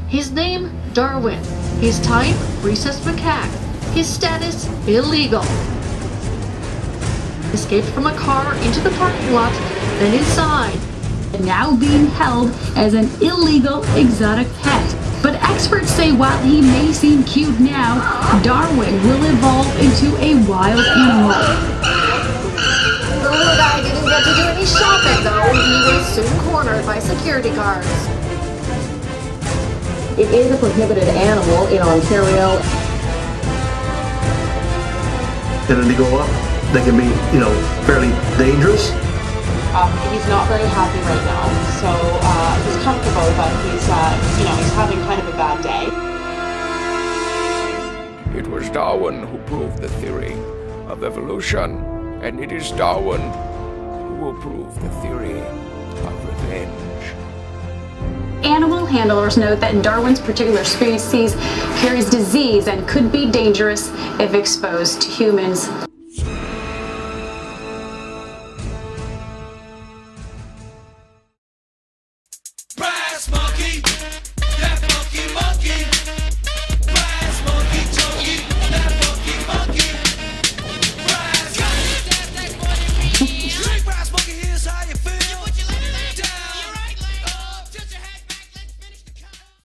His name, Darwin. His type, rhesus macaque. His status, illegal. Escaped from a car into the parking lot, then inside. And now being held as an illegal exotic pet. But experts say while he may seem cute now, Darwin will evolve into a wild animal. The little guy didn't get to do any shopping though. He was soon cornered by security guards. It is a prohibited animal in Ontario. And when they go up, they can be, fairly dangerous. He's not very happy right now, so he's comfortable, but he's having kind of a bad day. It was Darwin who proved the theory of evolution, and it is Darwin who will prove the theory of revenge. Animal handlers note that Darwin's particular species carries disease and could be dangerous if exposed to humans. Bang!